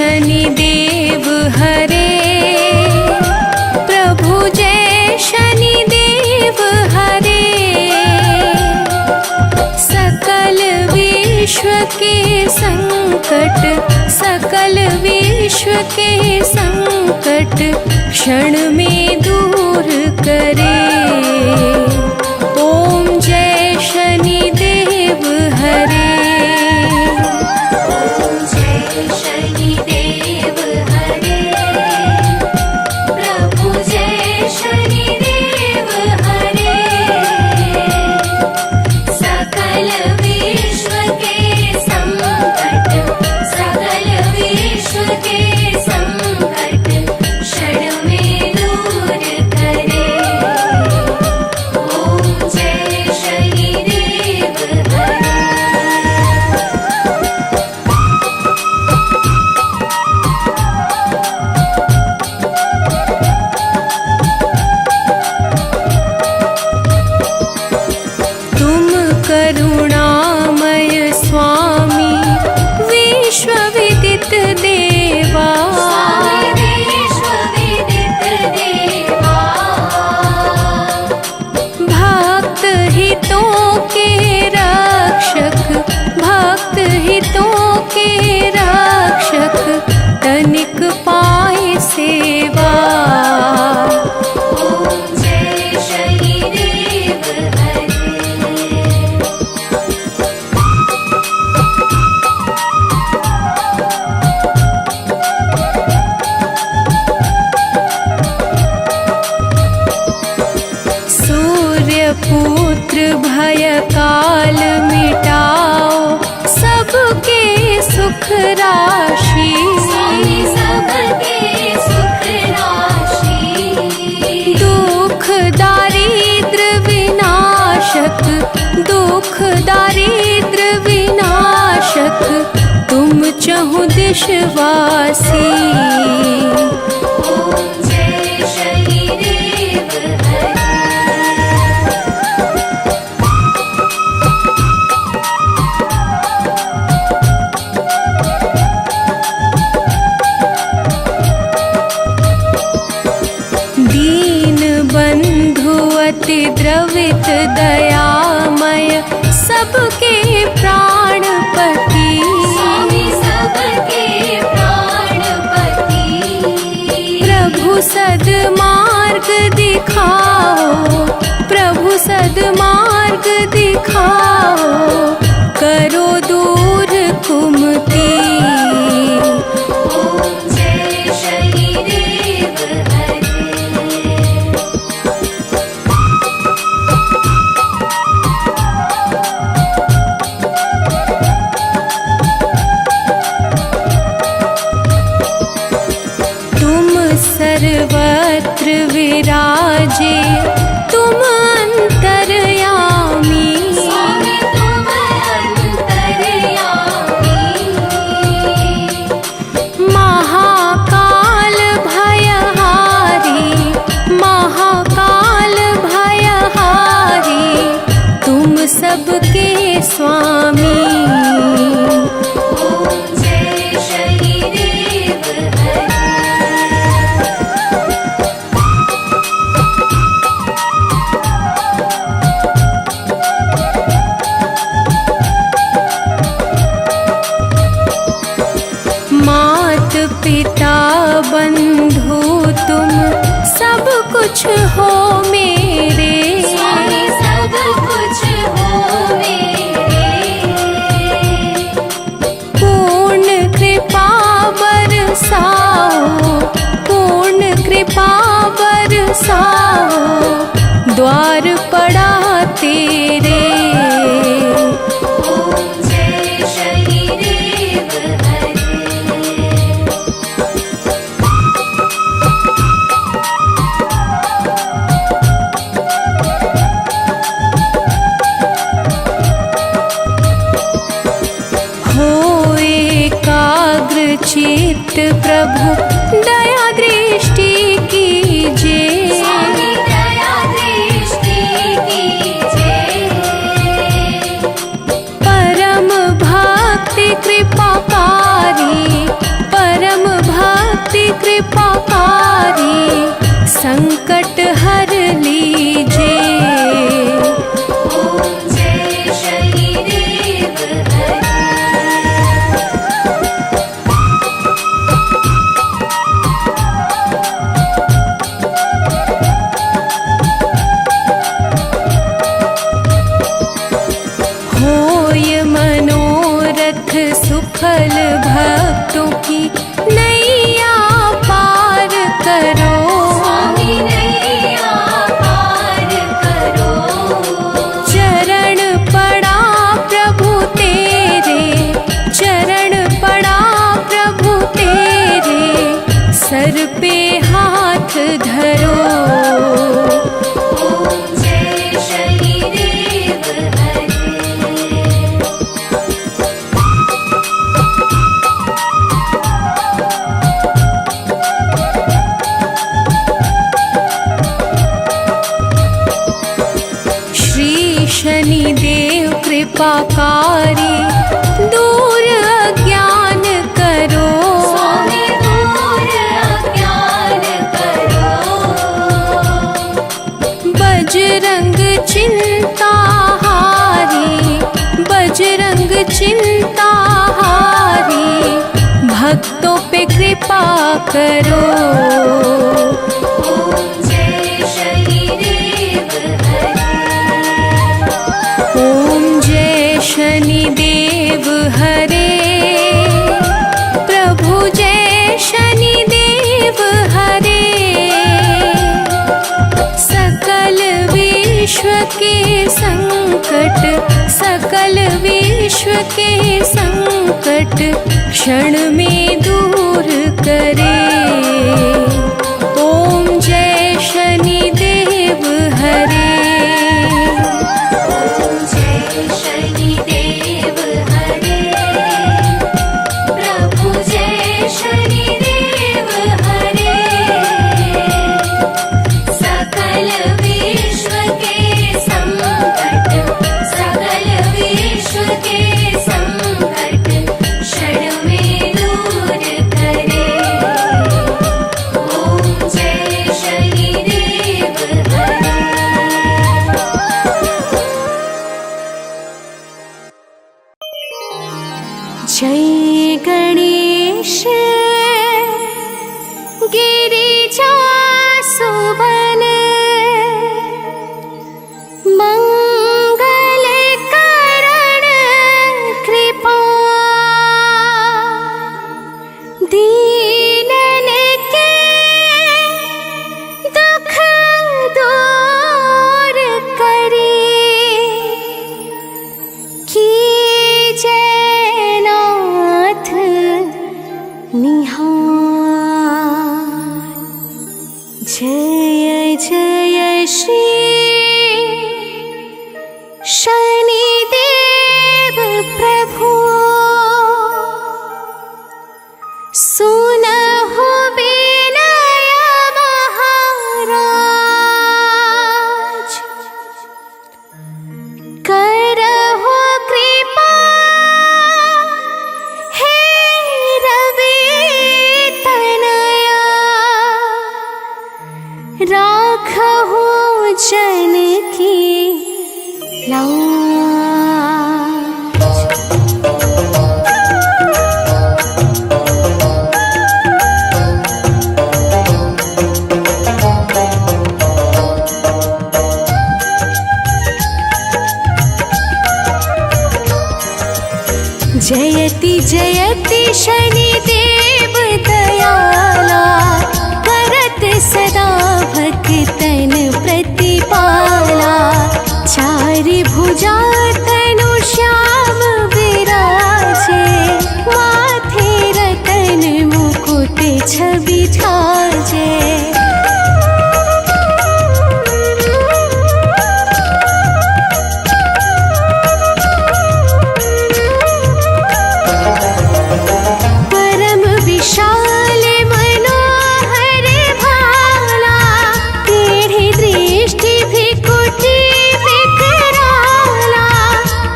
शनिदेव हरे, प्रभु जय शनिदेव हरे। सकल विश्व के संकट, सकल विश्व के संकट क्षण में दूर करे। ओम जय शनिदेव हरे। ओम जय शनिदेव हरे, प्रभु जय शनिदेव हरे। सकल विश्व के संकट, सकल विश्व के संकट क्षण में दूर करे। ओम जय शनिदेव हरे। तुम करुणामय स्वामी, विश्व विदित देवा। विश्व विदित देवा, भक्त हितों के रक्षक, भक्त हितों के रक्षक तनिक पाए सेवा। ओम जय शनिदेव हरे। सूर्य पुत्र भय काल मिटाओ, सबके सुख राशि। सबके सुख राशि, दुख दारिद्र विनाशक, दुख दारिद्र विनाशक तुम चहु दिशवासी। ओम जय शनिदेव हरे। दीन बंधु अति द्रवित दयामय, सबके प्राणपति। सबके प्राणपति, प्रभु सद्मार्ग दिखाओ, प्रभु सद्मार्ग दिखाओ, करो दूर कुमति। ओम जय शनिदेव हरे। तुम सर्वत्र विराजे, तुम अंतर्यामी। तुम अंतर्यामी, महाकाल भयहारी, महाकाल भयहारी तुम सबके स्वामी। ओम जय शनिदेव हरे। मात पिता बंधु तुम सब कुछ हो मेरे। सब कुछ हो मेरे, पूर्ण कृपा बरसाओ, पूर्ण कृपा बरसाओ, द्वार पड़ा तेरे। ओम जय शनिदेव हरे। चित्त प्रभु दया दृष्टि कीजिए। दया दृष्टि कीजिए। परम भक्ति कृपाकारी, परम संकट हर लीजे। ओम जय शनिदेव हरे। होय मनोरथ सुफल भक्तों की नैया पार करो। स्वामी नैया पार करो। चरण पड़ा प्रभु तेरे, चरण पड़ा प्रभु तेरे, सर पे हाथ धरो। ओम जय शनिदेव हरे। श्री शनिदेव कृपाकारी, दूर अज्ञान करो। स्वामी दूर अज्ञान करो। बजरंग चिंता हारी, बजरंग चिंता हारी, भक्तों पे कृपा करो। ओम जय शनिदेव हरे। ओम जय शनिदेव हरे। प्रभु जय शनिदेव हरे। सकल विश्व के संकट, सकल विश्व के संकट क्षण में दूर करे। ओम जय शनिदेव हरे। ओम जय शनिदेव हरे। प्रभु जय शनिदेव हरे। सकल विश्व के संकट, सकल विश्व के संकट क्षण में दूर करे। ओम जय शनिदेव हरे। जय गणेश गिरिजा सुवन, मंगल करण कृपा, दीनन के दुख दूर करी। कीजय नाथ निहार। जय जय श्री शनिदेव प्रभु, सुनहु विनय महाराज, करहु कृपा हे रवि तनया, राखहु जन की लाज। जयति जयति शनिदेव दयाला, करत सदा भक्तन प्रतिपाला। चारि भुजा तनु श्याम विराजे, माथे रतन मुकुट छवि ठाजे।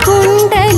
कुंडल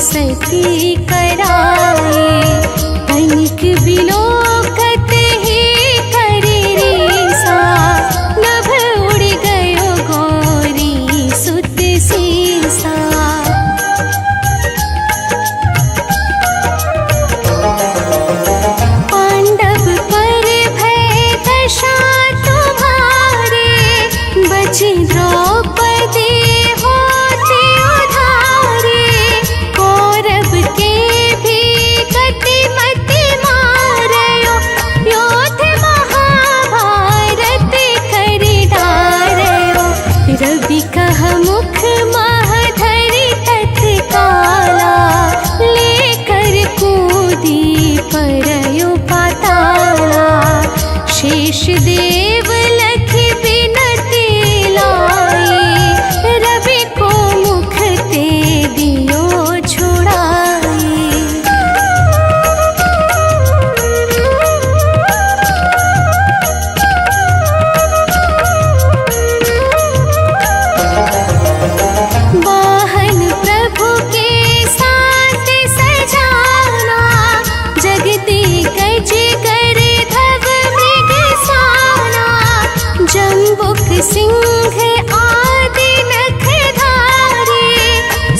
सती कराए। तनिक बिलोकत ही करी रीसा, नभ उड़ गयो गौरी सुत सीसा। पांडव पर भय दशा तुम्हारे, बची द्रौपदी होती उधारे। कौरव के भी गति मति मारयो, योद्ध महाभारत करि डारयो। रवि कह मुख महधरि तत्काला, लेकर कूदी परयो पाताला। शेष देव लखि बिनती लाई, रवि को मुख ते दियो छुड़ाई। वाहन प्रभु के साथ सजाना, जगती गज कर धव मृग साना। जम्बुक सिंह आदि नखधारी,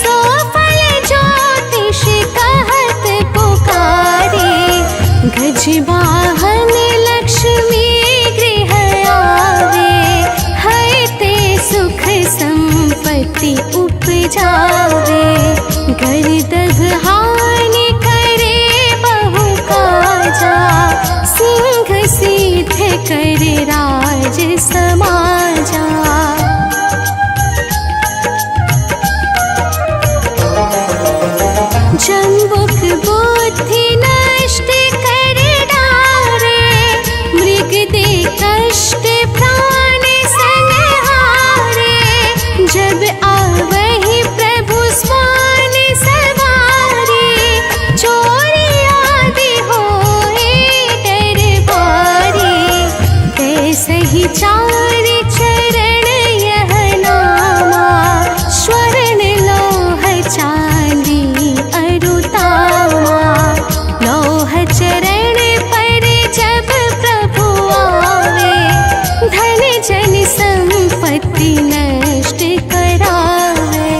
सो फल ज्योतिष कहत पुकारे। गज वाहन लक्ष्मी गृह आवे, है ते सुख संपत्ति उपजावे। गर्दभ हानि करे बहु काजा, सिंह सिद्ध कर राज समाजा। जम्बुक बुद्धि नष्ट कर डारे, मृग दे कष्ट प्राण संहारे। जब आवहि प्रभु स्वान सवारी, चोरी आदि होए दरबारी। तैसहि चार चरण यह नामा, स्वर्ण लौह चांदी अरुतामा। लौह चरण पर जब प्रभु आवे, धन जन संपत्ति नष्ट करावे।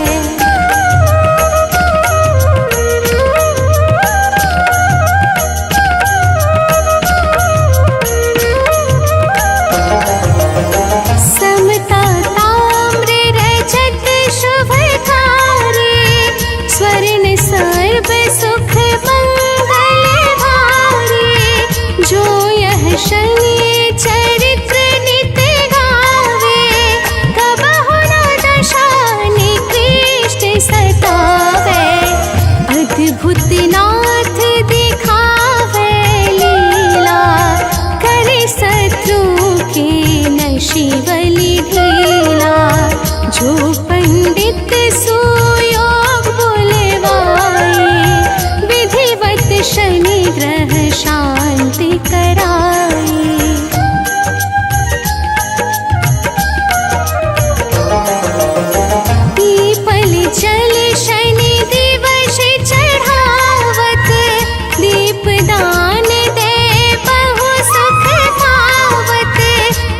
समता ताम्र रजत शुभकारी, स्वर्ण सर्व सुख मंगल भारी। जो यह शनि चरित्र नित गावे, कबहु न दशा निकृष्ट सतावे। अद्भुत नाथ दिखावे लीला, करे शत्रु के नशिवलि ढीला। जो पंडित सुयोग बुलवाए, विधिवत शनि ग्रह शांति कराई। पीपल जल शनि दिवस चढ़ावत, दीपदान दे बहु सुख पावत।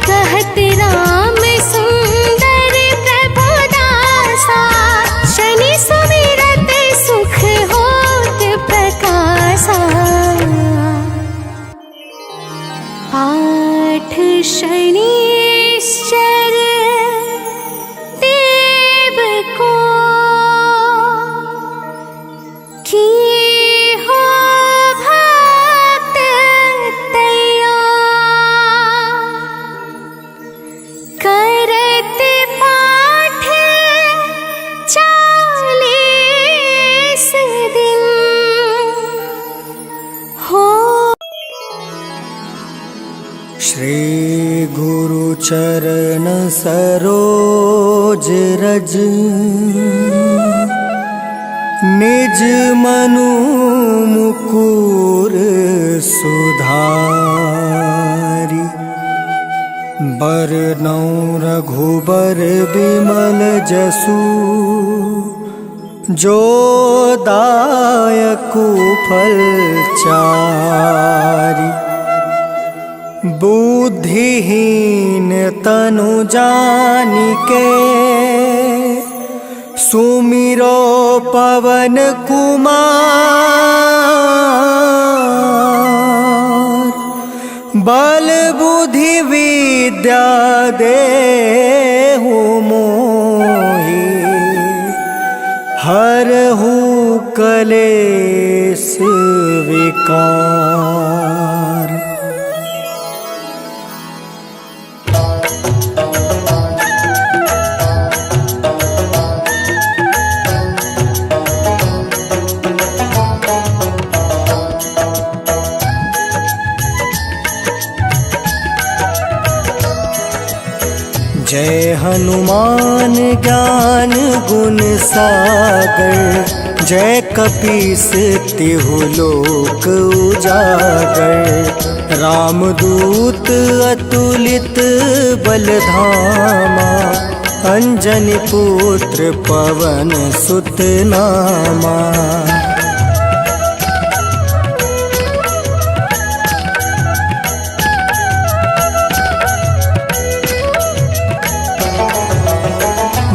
कहत राम सुंदर प्रभु दासा, शनि सुमिरत सुख होत प्रकाशा। पाठ शनिश्चर देव को, की हो भक्त तैयार। करत पाठ 40 दिन, हो श्री गुरु चरण सरोज रज, निज मनु मुकुर सुधारि। बरनउँ रघुबर बिमल जसु, जो दायकु फल चारि। बुद्धिहीन तनु जानिके सुमिरो पवन कुमार। बल बुद्धि विद्या देहु मोहि हरहु कलेश विकार। जय हनुमान ज्ञान गुण सागर। जय कपीस तिहु लोक उजागर। रामदूत अतुलित बल धामा। अंजनी पुत्र पवन सुत नामा।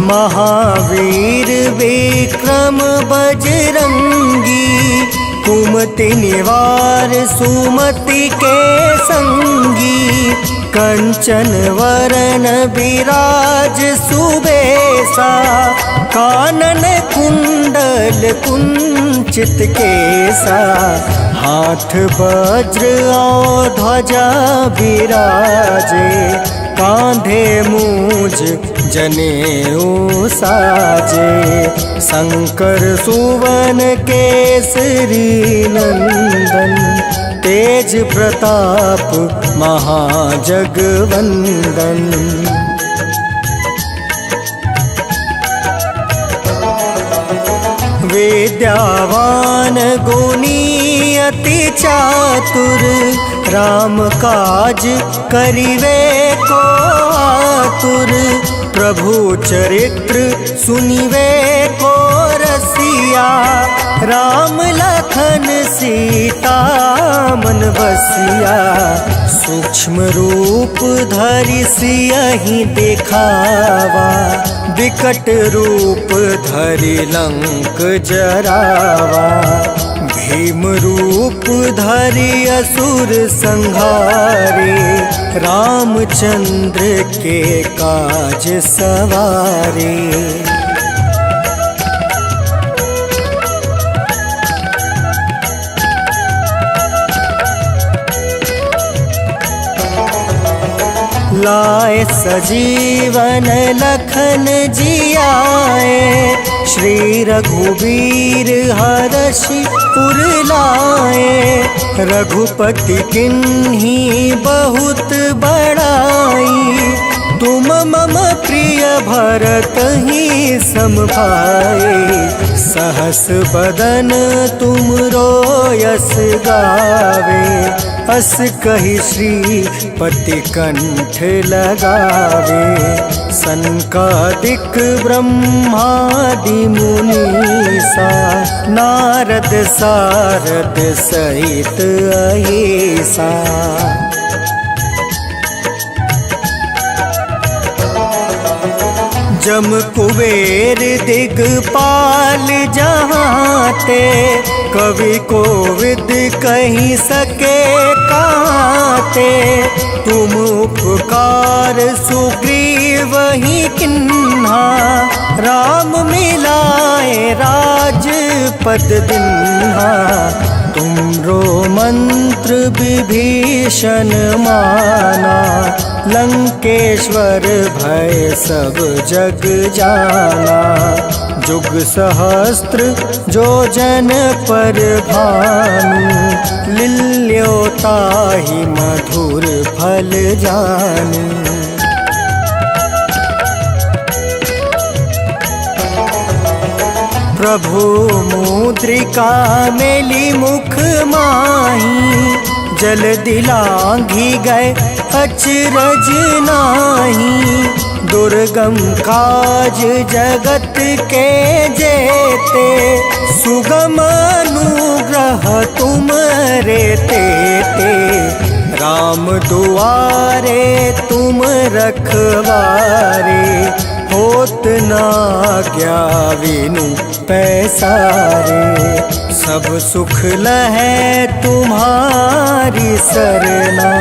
महावीर विक्रम बजरंगी। कुमति निवार सुमति के संगी। कंचन वरण विराज सुबेसा। कानन कुंडल कुंचित केसा। हाथ वज्र और ध्वजा विराजे। कांधे मूज जनेऊ साजे। शंकर सुवन केसरी नंदन। तेज प्रताप महाजगवंदन। विद्यावान गुणी अति चातुर। राम काज करिवे को आतुर। प्रभु चरित्र सुनिवे को रसिया। राम लखन सीता मन बसिया। सूक्ष्म रूप धरि सियहि दिखावा। विकट रूप धरि लंक जरावा। भीम रूप धरि असुर संहारे। रामचंद्र के काज सवारे। लाए सजीवन लखन जियाए। श्री रघुबीर हरषि उर लाए। रघुपति किन्ही बहुत बड़ाई। तुम मम प्रिय भरत ही सम भाई। सहस बदन तुम रोयस गावे। अस कहि श्रीपति कंठ लगावे। सनकादिक ब्रह्मादि मुनीसा। नारद सारद सहित अहिसा। जम कुबेर दिगपाल जहाँते। कवि कोविद कहि सके काते। तुम उपकार सुग्रीवहि किन्हा। राम मिलाए राजपद दिन्हा। तुमरो मंत्र विभीषण माना। लंकेश्वर भय सब जग जाना। जुग सहस्त्र जो जन पर भानु। लील्यो ताहि मधुर फल जानु। प्रभु मुद्रिका मेली मुख माही। जल दिलांघि गए अचरज नाही। दुर्गम काज जगत के जेते, सुगम अनुग्रह तुम रे तेते। राम दुआरे तुम रखवारे, होत न आज्ञा बिनु पैसारे। सब सुख लहै तुम्हारी सरना,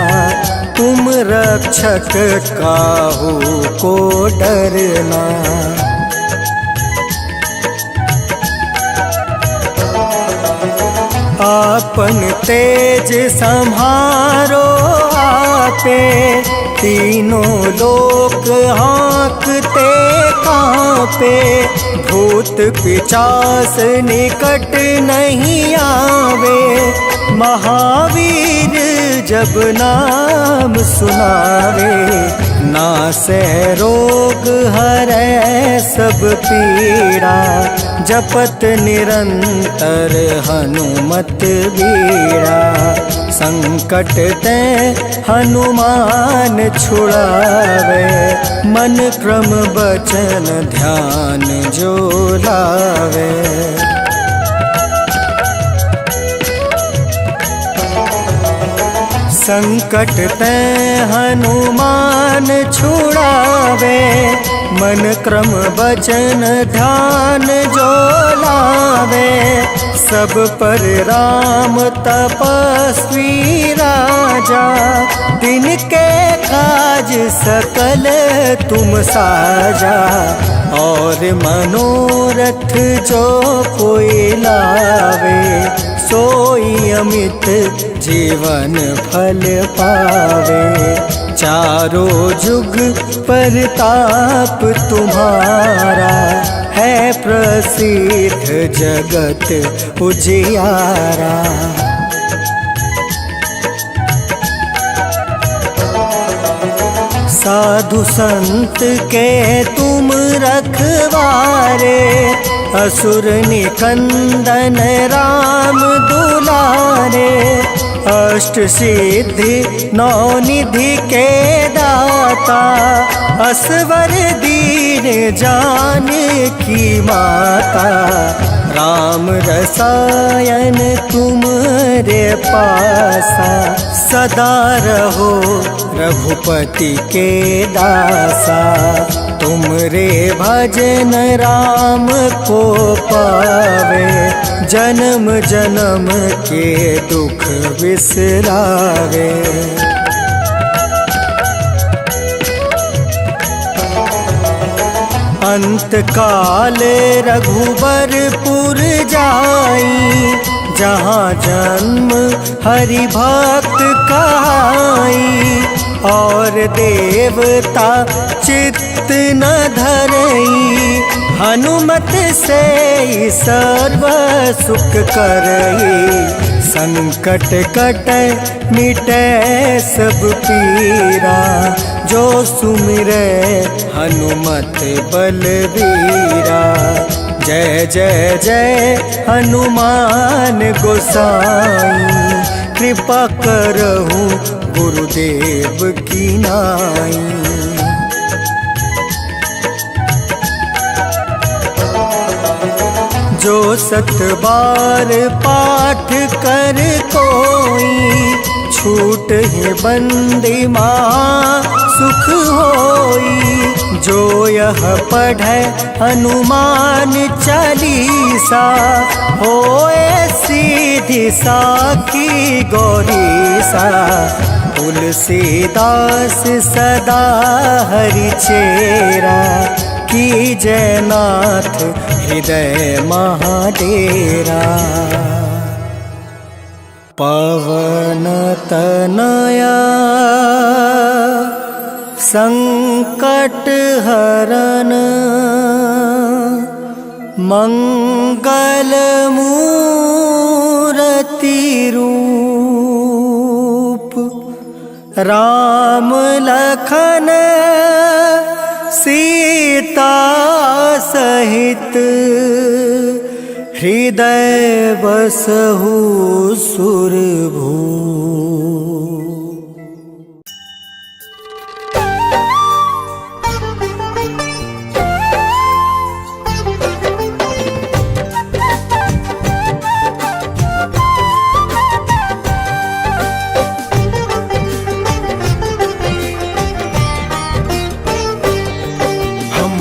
तुम रक्षक काहू को डरना। आपन तेज सम्हारो आपे, तीनों लोक हाँकते कांपे। भूत पिशाच निकट नहीं आवे, महावीर जब नाम सुनावे। नासै रोग हरै सब पीड़ा, जपत निरंतर हनुमत बीड़ा। संकट ते हनुमान छुड़ावे, मन क्रम बचन ध्यान जो लावे। संकट ते हनुमान छुड़ावे, मन क्रम बचन ध्यान जो लावे। सब पर राम तपस्वी राजा, तिनके काज सकल तुम साजा। और मनोरथ जो कोई लावे, सोई अमित जीवन फल पावे। चारों जुग परताप तुम्हारा, है प्रसिद्ध जगत उजियारा। साधु संत के तुम रखवारे, असुर निकंदन राम दुलारे। अष्ट सिद्धि नौ निधि के दाता, असवर दीन जानकी माता। राम रसायन तुमरे पासा, सदा रहो रघुपति के दासा। तुमरे भजन राम को पावे, जन्म जन्म के दुख बिसरावे। अंत काल रघुबरपुर जाई, जहाँ जन्म हरि भक्त कहाई। और देवता चित्त न धरई, हनुमत से सर्व सुख करई। संकट कटै मिटै सब पीरा, जो सुमिरै हनुमत बलबीरा। जय जय जय हनुमान गोसाई, कृपा करहु गुरुदेव की नाई। जो सत बार पाठ कर कोई, छूट है बंदी माँ सुख होई। जो यह पढ़े हनुमान चालीसा, होए सीधी साखी गौरीसा। तुलसीदास सदा हरि चेरा, की जयनाथ हृदय महाडेरा। पवन तनया संकट हरन, मंगल मूर्ति रूप। राम लखन सीता सहित, हृदय बसहु सुरभूप।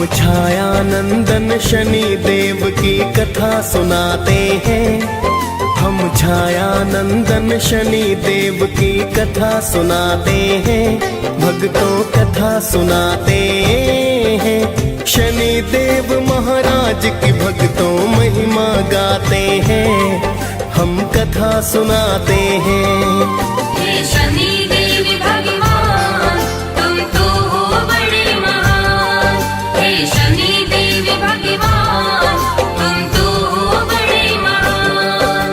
हम छाया नंदन शनि देव की कथा सुनाते हैं। हम छाया नंदन शनि देव की कथा सुनाते हैं। भक्तों कथा सुनाते हैं। शनि देव महाराज की भक्तों महिमा गाते हैं। हम कथा सुनाते हैं। हे शनि देव भगवान तुम तो हो बड़े महान। हे शनि देव भगवान तुम तो हो बड़े महान।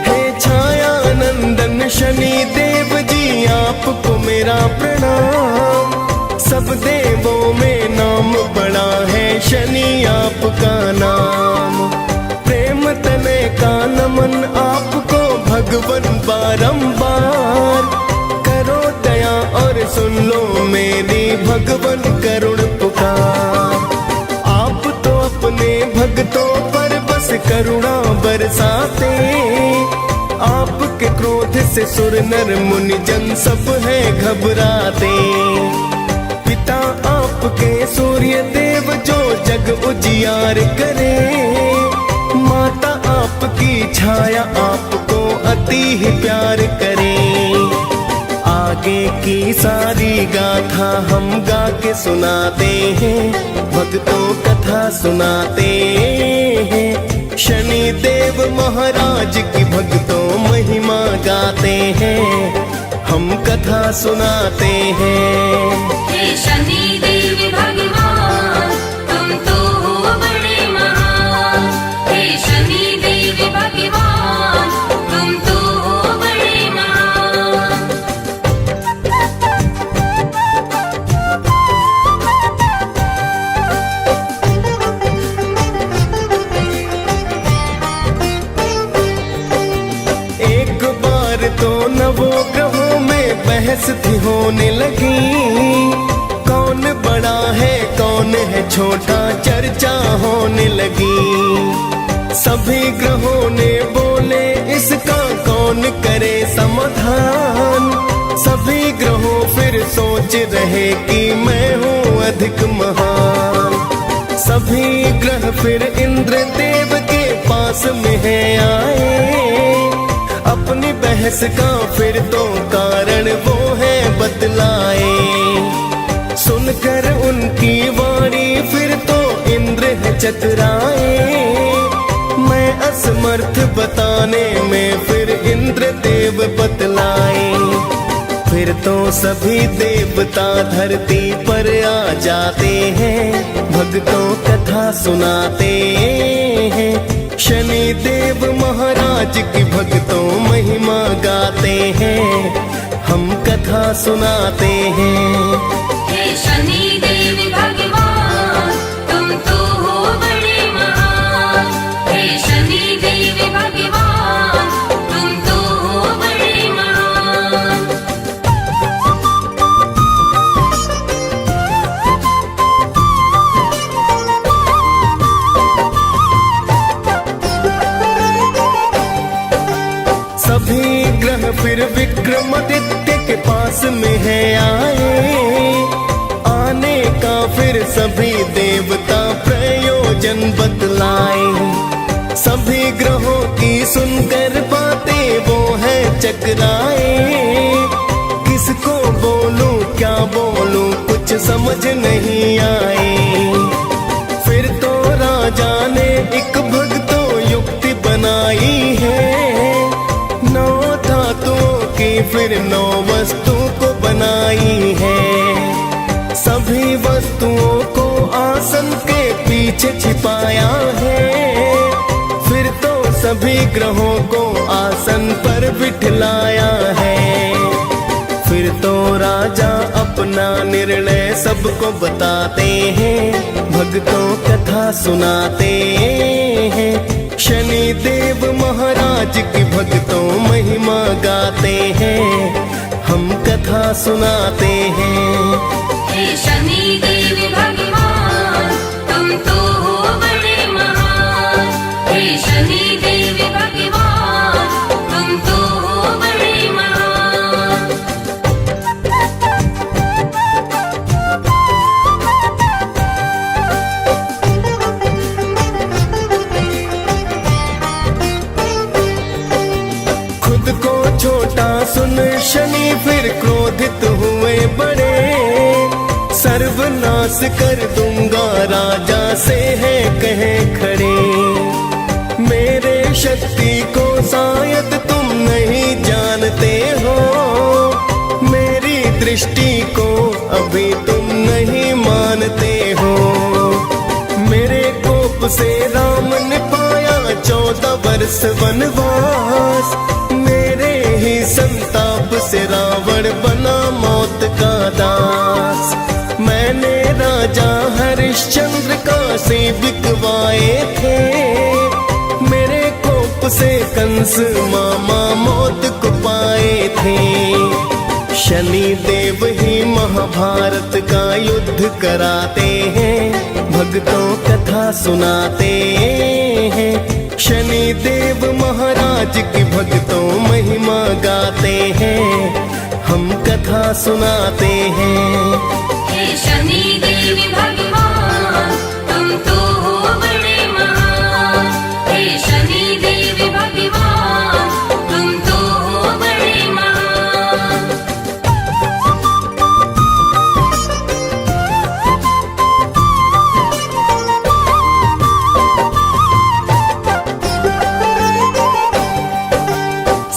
हे छाया नंदन शनि देव जी आपको मेरा प्रणाम। सब देवों में नाम बड़ा है शनि आपका नाम। प्रेम तने का नमन आपको भगवन बारंबार। करो दया और सुन लो मेरी भगवन करुण पुकार। आप तो अपने भक्तों पर बस करुणा बरसाते। आपके क्रोध से सुर नर मुनि जन सब है घबराते। पिता आपके सूर्य देव जो जग उजियार करे। माता आपकी छाया आपको अति ही प्यार करे। आगे की सारी गाथा हम गा के सुनाते हैं। भक्तों कथा सुनाते हैं। शनि देव महाराज की भक्तों महिमा गाते हैं। हम कथा सुनाते हैं। हे शनि देव भगवान तुम तो हो बड़े महान। हे शनि देव भगवान तुम तो हो बड़े महान। एक बार तो नवों ग्रहों में बहस थी होने लगी। कौन बड़ा है कौन है छोटा चर्चा होने लगी। सभी ग्रहों ने बोले इसका कौन करे समाधान। सभी ग्रहों फिर सोच रहे कि मैं हूँ अधिक महान। सभी ग्रह फिर इंद्र देव के पास में है आए। अपनी बहस का फिर तो कारण वो है बतलाए। सुनकर उनकी वाणी फिर तो इंद्र है चतुराए। मैं असमर्थ बताने में फिर इंद्र देव बतलाए। फिर तो सभी देवता धरती पर आ जाते हैं। भक्तों कथा सुनाते हैं। शनि देव महाराज की भक्तों महिमा गाते हैं। हम कथा सुनाते हैं। हे शनि देव भगवान तुम तो हो बड़े महान। हे शनि देव भगवान तुम तो हो बड़े महान। सभी ग्रह फिर विक्रमादित्य के पास में है आए। आने का फिर सभी देवता प्रयोजन बतलाए। सभी ग्रहों की सुनकर बातें वो है चकराए। किसको बोलूं क्या बोलूं कुछ समझ नहीं आए। फिर तो राजा ने एक भक्तों युक्ति बनाई है। 9 धातुओं की फिर 9 वस्तु को बनाई है। सभी वस्तुओं को आसन के पीछे छिपाया है। फिर तो सभी ग्रहों को आसन पर बिठलाया है। फिर तो राजा अपना निर्णय सबको बताते हैं। भक्तों कथा सुनाते हैं। शनि देव महाराज की भक्तों महिमा गाते हैं। हम कथा सुनाते हैं। हे शनि देव भगवान तुम तो हो बड़े महान। हे सुन शनि फिर क्रोधित हुए बड़े, सर्वनाश कर दूंगा राजा से है कहे खड़े। मेरे शक्ति को शायद तुम नहीं जानते हो, मेरी दृष्टि को अभी तुम नहीं मानते हो। मेरे कोप से राम ने पाया 14 वर्ष वनवास, मेरे ही संताप से रावण बना मौत का दास। मैंने राजा हरिश्चंद्र काशी बिकवाए थे, मेरे कोप से कंस मामा मौत को पाए थे। शनि देव ही महाभारत का युद्ध कराते हैं, भक्तों कथा सुनाते हैं। शनि देव महाराज की भक्तों महिमा गाते हैं, हम कथा सुनाते हैं। हे शनि देव भगवान तुम तो हो बड़े महान। हे शनि देव भगवान तुम तो हो बड़े महान।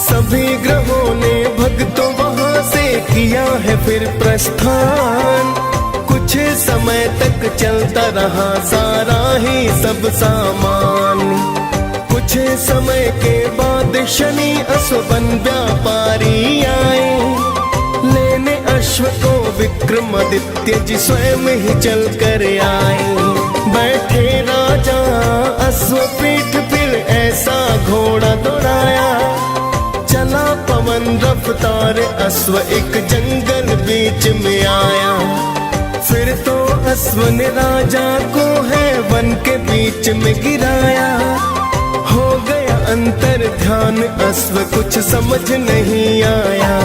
सभी ग्रहों ने भक्तों वहां से किया है फिर प्रस्थान, कुछ समय तक चलता रहा सारा ही सब सामान। कुछ समय के बाद शनि अश्वन व्यापारी आए, लेने अश्व को विक्रमादित्य जी स्वयं ही चल कर आए। बैठे राजा अश्व पीठ फिर ऐसा घोड़ा दौड़ाया, चला पवन रफ्तार अश्व एक जंगल बीच में आया। फिर तो अश्व ने राजा को है वन के बीच में गिराया, हो गया अंतर ध्यान अश्व कुछ समझ नहीं आया।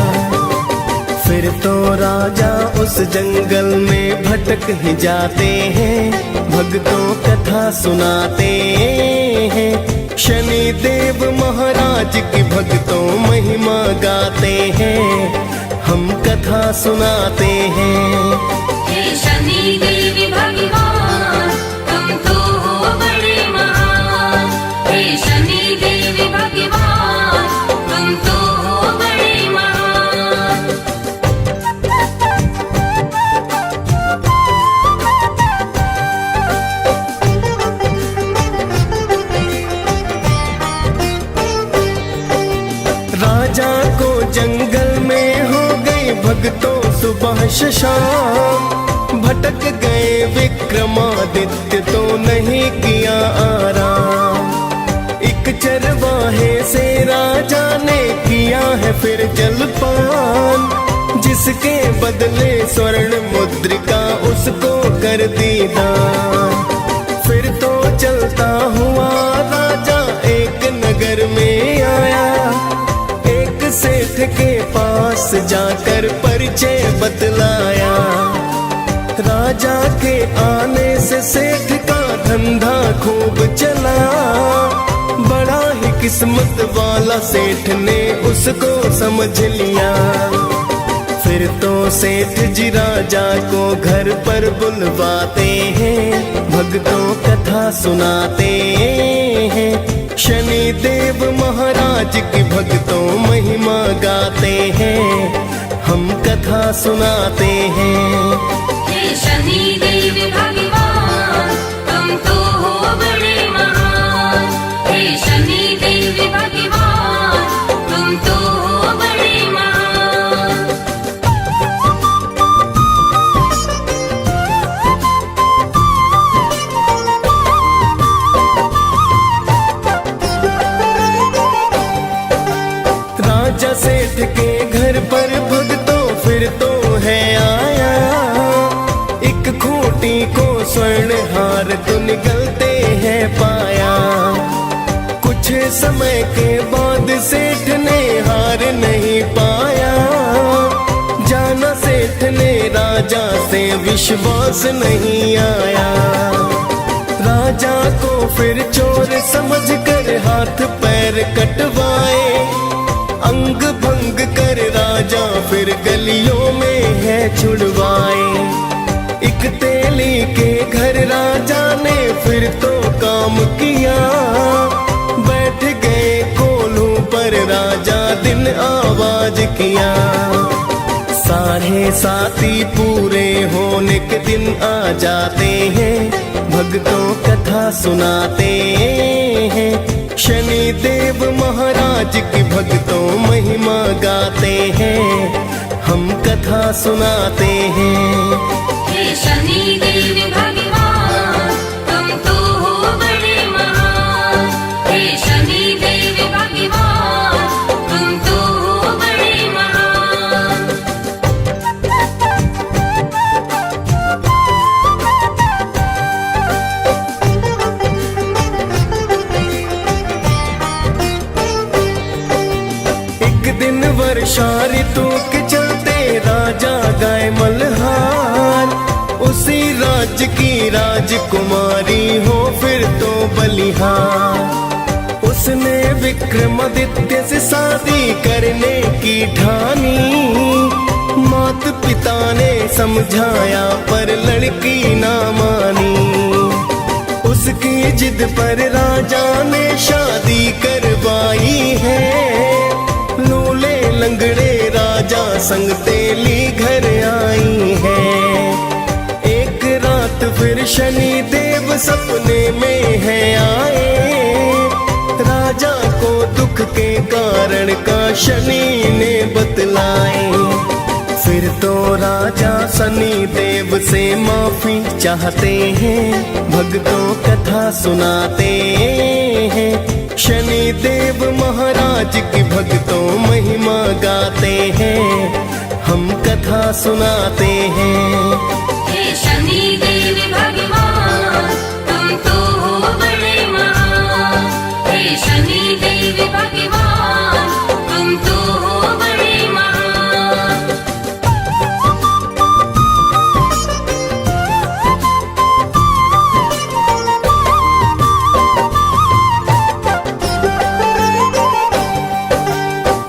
फिर तो राजा उस जंगल में भटक ही जाते हैं, भक्तों कथा सुनाते हैं। शनि देव महाराज की भक्तों महिमा गाते हैं, हम कथा सुनाते हैं। हे शनि देव भगवान तुम तो हो बड़े महान। हे शनि देव भगवान तुम तो हो बड़े महान। राजा को जंगल में हो गई भक्तों सुबह शाम, भटक गए विक्रमादित्य तो नहीं किया आराम। एक चरवाहे से राजा ने किया है फिर जलपान, जिसके बदले स्वर्ण मुद्रिका उसको कर दी दान। फिर तो चलता हुआ राजा एक नगर में आया, एक सेठ के पास जाकर परिचय बतलाया। राजा के आने से सेठ का धंधा खूब चला, बड़ा ही किस्मत वाला सेठ ने उसको समझ लिया। फिर तो सेठ जी राजा को घर पर बुलवाते हैं, भक्तों कथा सुनाते हैं। शनि देव महाराज की भक्तों महिमा गाते हैं, हम कथा सुनाते हैं। हे शनि देव भगवान तुम तो हो बड़े महान। हे शनि देव भगवान तुम तो हो बड़े महान। राजा सेठ के घर पर भक्तों फिर तो है आया, एक खूंटी को स्वर्ण हार तो निकलते हैं पाया। कुछ समय के बाद सेठ ने हार नहीं पाया, जाना सेठ ने राजा से विश्वास नहीं आया। राजा को फिर चोर समझकर हाथ पैर कटवाए, अंग भंग कर राजा फिर गलियों में है छुड़वाए। एक तेली के घर राजा ने फिर तो काम किया, बैठ गए कोल्हू पर राजा दिन आवाज किया। साढ़े साथी पूरे होने के दिन आ जाते हैं, भक्तों कथा सुनाते हैं। शनि देव महाराज की भक्तों महिमा गाते हैं, हम कथा सुनाते हैं। हे शनि देव भगवान तुम तो हो बड़े महान। हे शनि देव भगवान तुम तो हो बड़े महान। एक दिन वर्षा ऋतु के चलते राजा गाय मल्हार, उसी राज्य की राजकुमारी हो फिर तो बलिहार। उसने विक्रमादित्य से शादी करने की ठानी, माता पिता ने समझाया पर लड़की ना मानी। उसकी जिद पर राजा ने शादी करवाई है, लूले लंगड़े राजा संग तेली घर आई है। एक रात फिर शनि देव सपने में है आए, राजा को दुख के कारण का शनि ने बतलाए। फिर तो राजा शनि देव से माफी चाहते हैं, भक्तों कथा सुनाते हैं। शनि देव महाराज की भक्तों महिमा गाते हैं, हम कथा सुनाते हैं। हे शनि देव भगवान तुम तो हो बड़े महान। हे शनि देव भगवान तुम तो हो बड़े महान।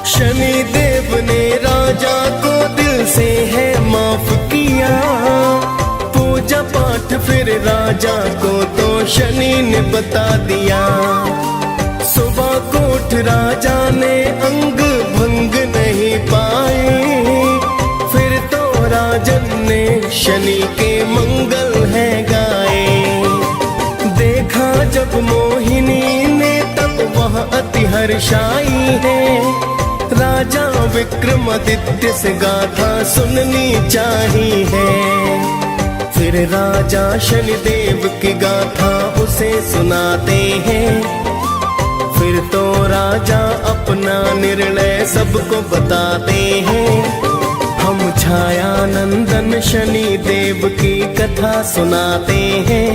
शनि देव ने राजा को दिल से है माफ किया, पूजा पाठ फिर राजा को तो शनि ने बता दिया। सुबह को उठ राजा ने अंग भंग नहीं पाए, फिर तो राजन ने शनि के मंगल है गाए। देखा जब मोहिनी ने तब वह अति हर्षाई है, राजा विक्रमादित्य से गाथा सुननी चाहिए है। फिर राजा शनिदेव की गाथा उसे सुनाते हैं, फिर तो राजा अपना निर्णय सबको बताते हैं। हम छाया नंदन शनि देव की कथा सुनाते हैं,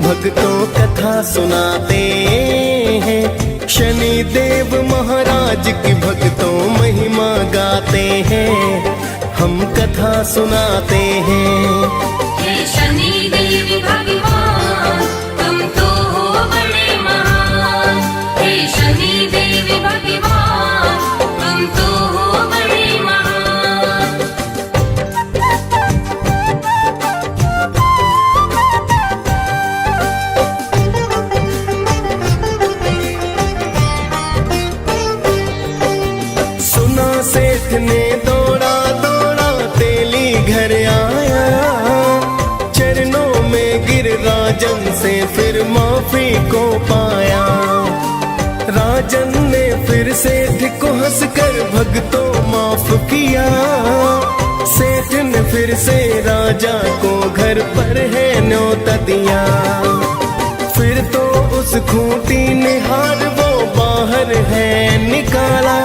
भक्तों कथा सुनाते हैं। शनि देव महाराज की भक्तों महिमा गाते हैं, हम कथा सुनाते हैं। हे शनि देव भगवान तुम तो हो बड़े महान। हे शनि देव भगवान तुम तो हो बड़े महान। सुना सेठ ने दौड़ा दौड़ा तेली घर आया, चरणों में गिर राजन से फिर माफी को पाया। राजन ने फिर सेठ को हंसकर भक्तों माफ किया, सेठ ने फिर से राजा को घर पर है न्योता दिया। फिर तो उस खूंटी ने हार वो बाहर है निकाला,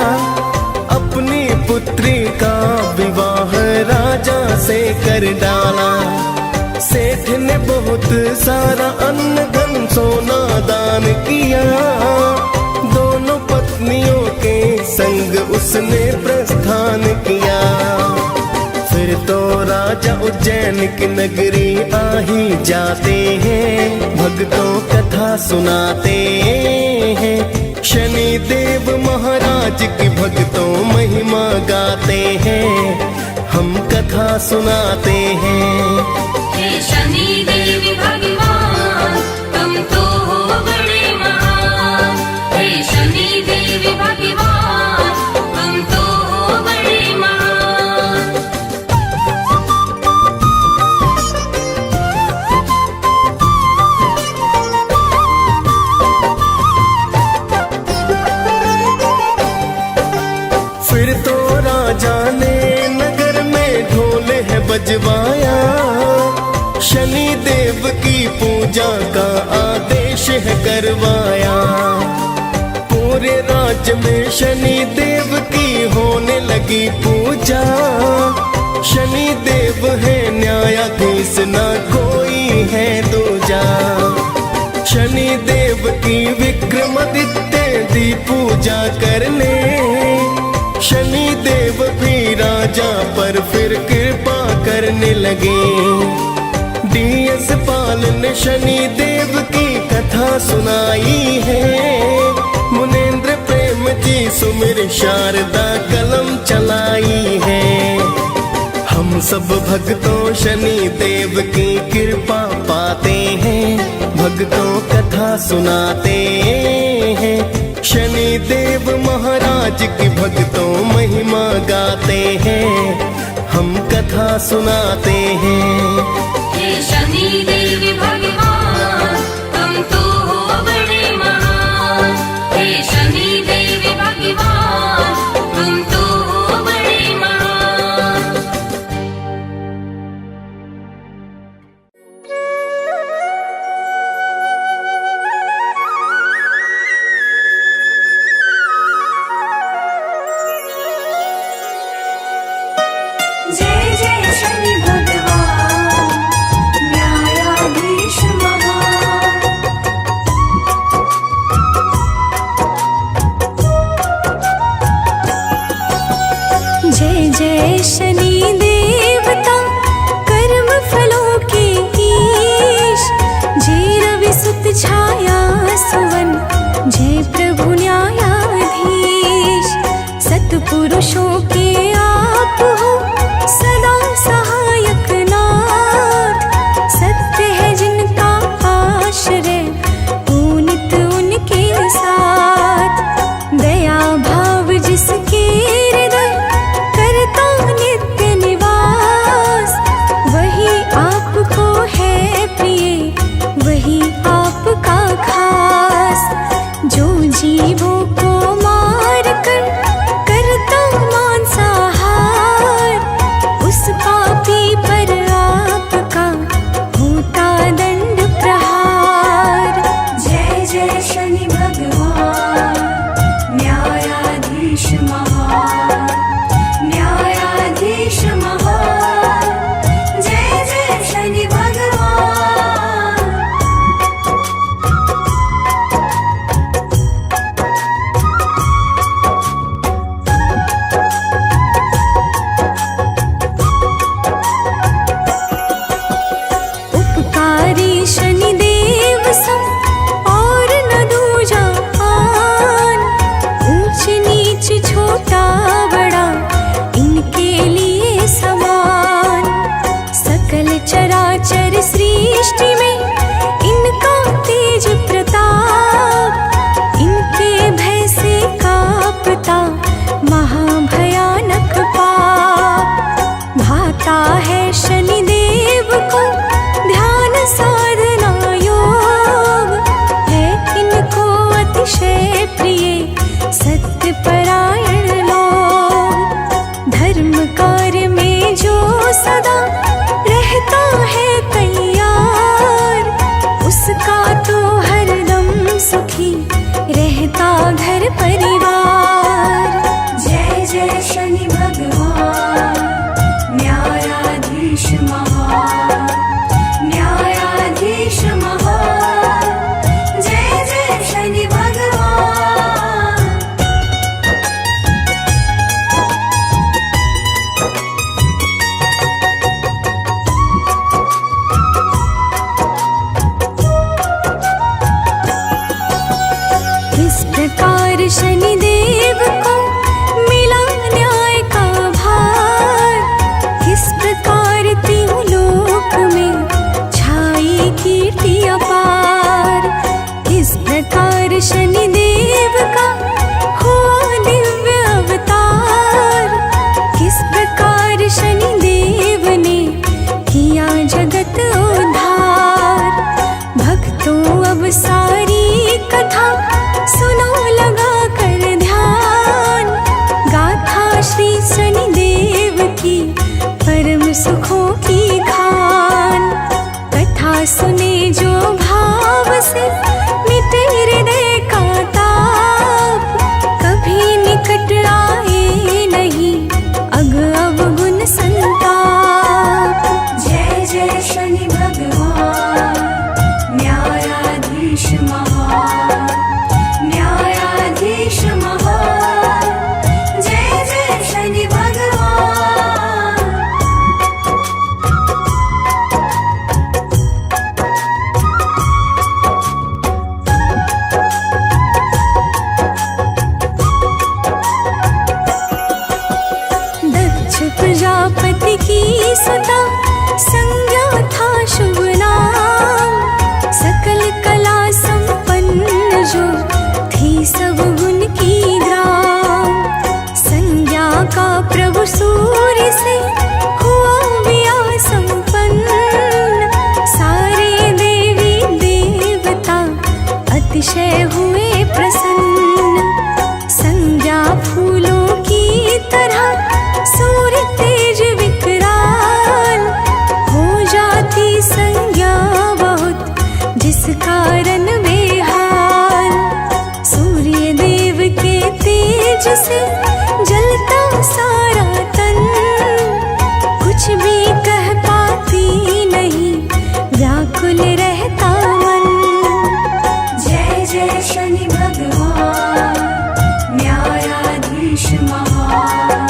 अपनी पुत्री का विवाह राजा से कर डाला। सेठ ने बहुत सारा अन्न धन सोना दान किया, दोनों पत्नियों के संग उसने प्रस्थान किया। फिर तो राजा उज्जैन की नगरी आ ही जाते हैं, भक्तों कथा सुनाते हैं। शनि देव महाराज की भक्तों महिमा गाते हैं, हम कथा सुनाते हैं। हे शनि देव भगवान तुम तो हो बड़े महान। हे शनि देव भगवान तुम तो हो बड़े महान। फिर तो राजा ने नगर में ढोल है बजवाया, शनि देव की पूजा का आदेश है करवाया। पूरे राज्य में शनि देव की होने लगी पूजा, शनि देव है न्यायाधीश ना कोई है दूजा। शनि देव की विक्रमादित्य दी पूजा करने, शनि देव भी राजा पर फिर कृपा करने लगे। डीएस पाल ने शनि देव की कथा सुनाई है, मुनेन्द्र प्रेम जी सुमिर शारदा कलम चलाई है। हम सब भक्तों शनि देव की कृपा पाते हैं, भक्तों कथा सुनाते हैं। शनि देव महाराज की भक्तों महिमा गाते हैं, हम कथा सुनाते हैं। हे शनि देव भगवान तुम तो हो बड़े महान। हे शनि देव भगवान तुम तो हो बड़े महान। जय जय शनि भगवान न्यायाधीश सारी कथा सुनो लगा कर ध्यान। गाथा श्री शनिदेव की परम सुखों की खान। कथा सुने जो भाव से मिटे हृदय का ताप। कभी निकट आए नहीं अग अवगुण संताप। जय जय शनि भगवान न्यायाधीश महान। न्यायाधीश महान जय जय शनि भगवान। दक्ष प्रजापति की सुता संज्ञा था शुभ नाम। सकल कला संपन्न जो थी सब गुण की ग्राम। संज्ञा का प्रभु सूर्य से हुआ विया संपन्न। सारे देवी देवता अतिशय हुए प्रसन्न। संज्ञा फूलों की तरह सूर्य तेज विकराल। हो जाती संज्ञा बहुत जिस कारण बेहाल। सूर्य देव के तेज से जलता सारा तन। कुछ भी कह पाती नहीं व्याकुल रहता मन। जय जय शनि भगवान न्यायाधीश महान।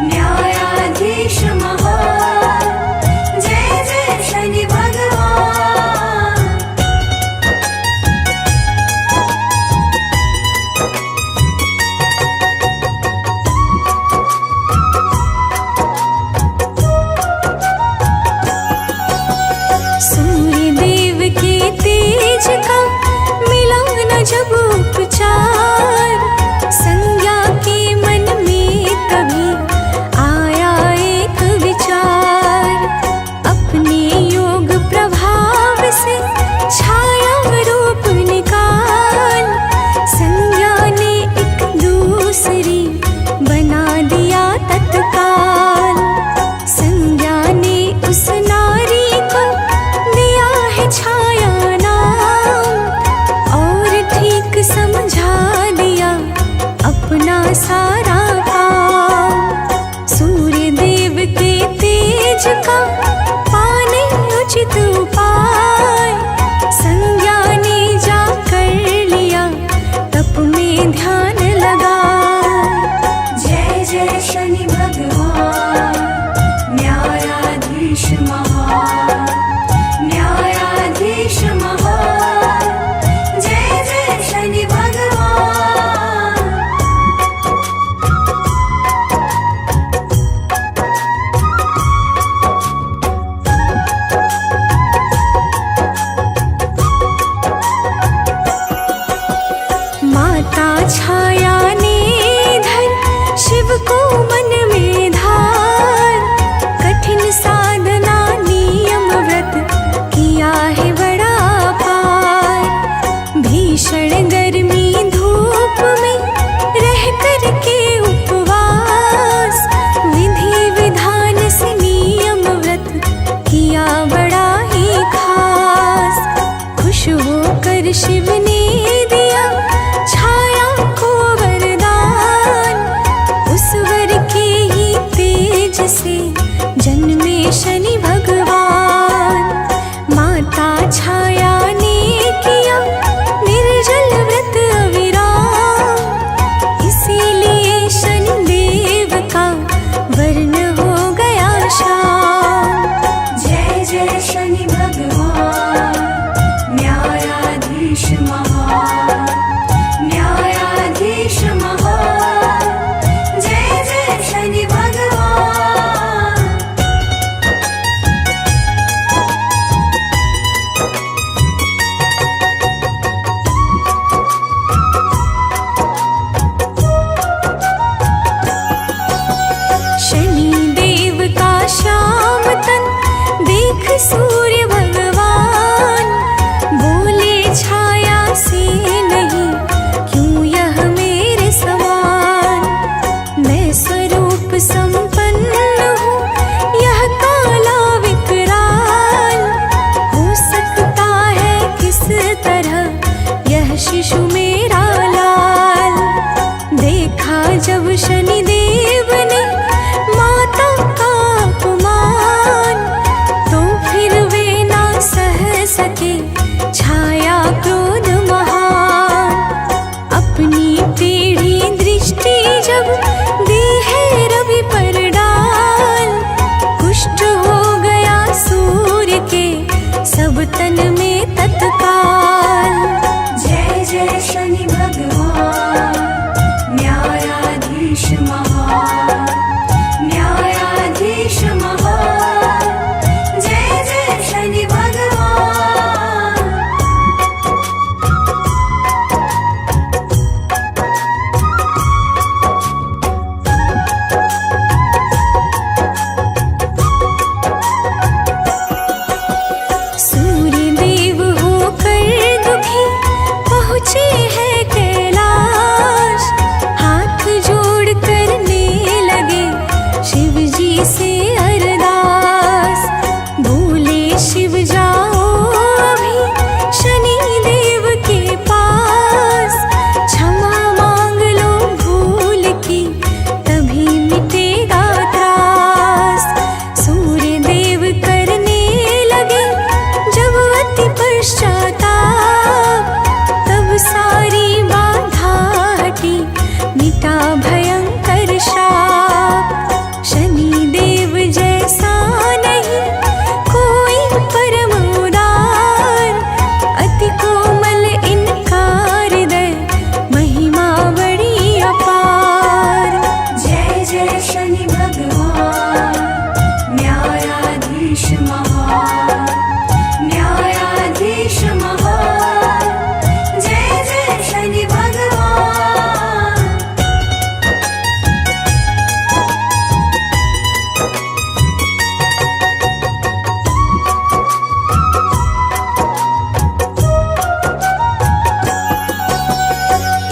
न्यायाधीश महान जय जय शनि भगवान। सूर्य देव के तेज का मिला न जब उपचार। संज्ञा के मन में तभी आया एक विचार। अपने योग प्रभाव से छाया रूप निकाल। संज्ञा ने एक दूसरी बना दिया तत्काल। संज्ञा ने उस नारी को दिया है छाया नाम। और ठीक समझा दिया अपना सारा काम। सूर्य देव के तेज का पाने उचित उपाय। संज्ञा ने जा कर लिया तप में ध्यान लगा। जय जय शनि भगवान न्यायाधीश महान। न्यायाधीश महान जय जय शनि भगवान। माता छाया ने धर शिव को मन में धार। कठिन साधना नियम व्रत किया है बड़ा पार। भीषण गर्मी धूप में रह कर के उपवास। विधि विधान से नियम व्रत किया बड़ा ही खास। खुश होकर शिव ने दिया छाया को वरदान। उस वर के ही तेज से जन्मे शनि भगवान। माता छाया ने किया निर्जल व्रत अविराम। इसीलिए शनि देव का वर्ण हो गया शाम। जय जय शनि भगवान न्यायाधीश महान। शिशु मेरा लाल। देखा जब शनिदेव ने माता का अपमान, तो फिर वे ना सह सके छाया क्रोध महान। अपनी टेढ़ी दृष्टि जब दी है रवि पर डाल, कुष्ठ हो गया सूर्य के सब तन में तत्काल। जय जय शनि भगवान न्यायाधीश महान, न्यायाधीश महान। जय जय शनि भगवान। सूर्य देव होकर दुखी पहुँचे हैं कैलाश, हाथ जोड़ करने लगे शिव जी से अरदास। बोले शिव जाओ अभी शनि देव के पास, क्षमा मांग लो भूल की तभी मिटेगा त्रास। सूर्य देव करने लगे जब अति पश्चाताप, तब सारी बाधा हटी मिटा भयंकर शाप। शनि देव जैसा नहीं कोई परम उदार, अति कोमल इनका हृदय महिमा बड़ी अपार। जय जय शनि भगवान न्यायाधीश महान, न्यायाधीश महान। जय जय शनि भगवान।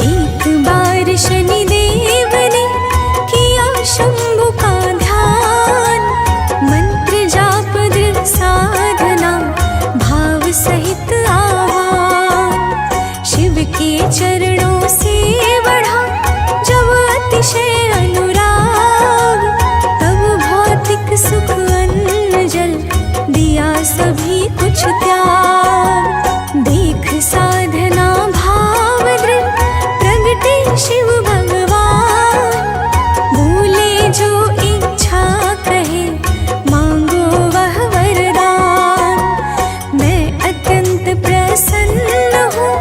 एक बार शनि देव ने किया शंभु का ध्यान, मंत्र जाप दृढ़ साधना भाव सहित आह्वान। शिव के चरणों से बढ़ा जब अतिशय अनुराग, तब भौतिक सुख अन्न जल दिया सभी कुछ त्याग। देख साधना भाव दृढ़ प्रगटे शिव भगवान, बोले जो इच्छा कहे मांगो वह वरदान। मैं अत्यंत प्रसन्न हूँ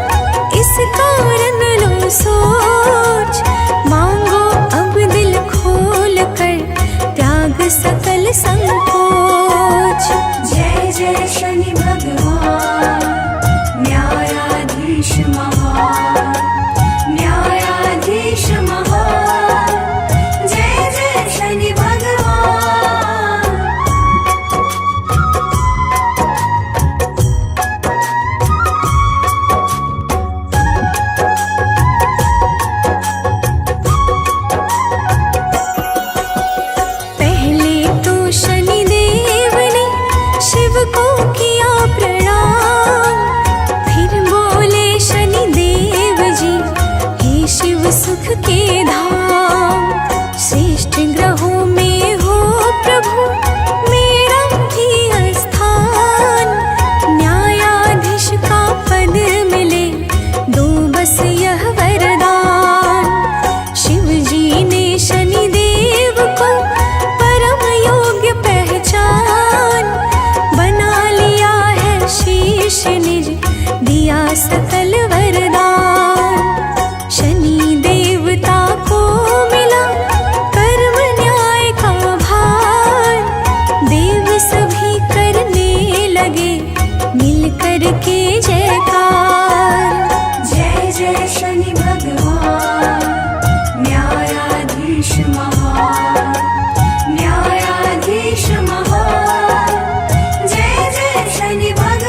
इस कारण लो सोच, मांगो अब दिल खोल कर त्याग सकल संकोच। जय जय शनि भगवान न्यायाधीश महान, न्यायाधीश महान। जय जय शनि भगवान। पहले तो शनि देव ने शिव को किया प्रणाम, फिर बोले शनि देव जी हे शिव सुख के धाम। श्रेष्ठ ग्रहों में हो प्रभु मेरा भी स्थान, न्यायाधीश का पद मिले दो बस यह वरदान। शिव जी ने शनि देव को परम योग्य पहचान, बना लिया है शीश निज दिया सकल वरदान। शनि देवता को मिला कर्म न्याय का भार, देव सभी करने लगे मिल कर के जयकार। जय जय शनि भगवान न्यायाधीश महान, न्यायाधीश महान। जय जय शनि भगवान।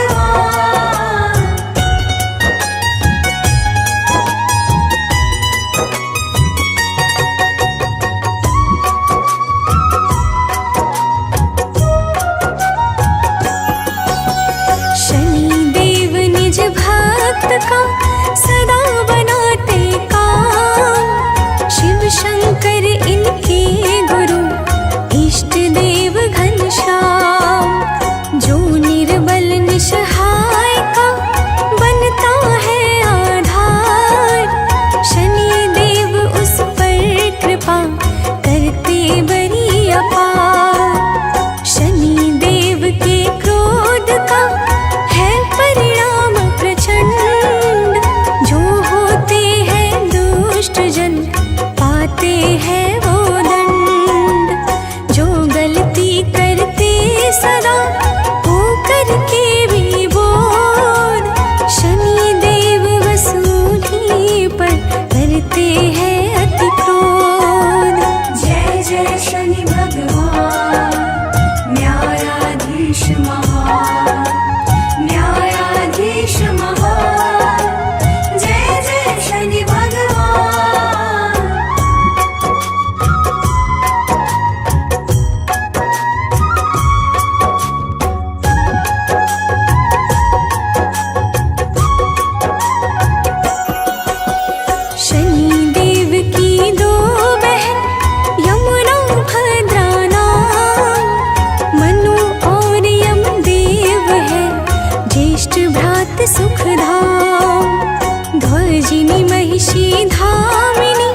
महिषी धामिनी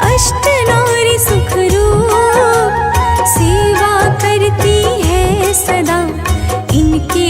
अष्ट नारी सुख रूप सेवा करती है सदा इनके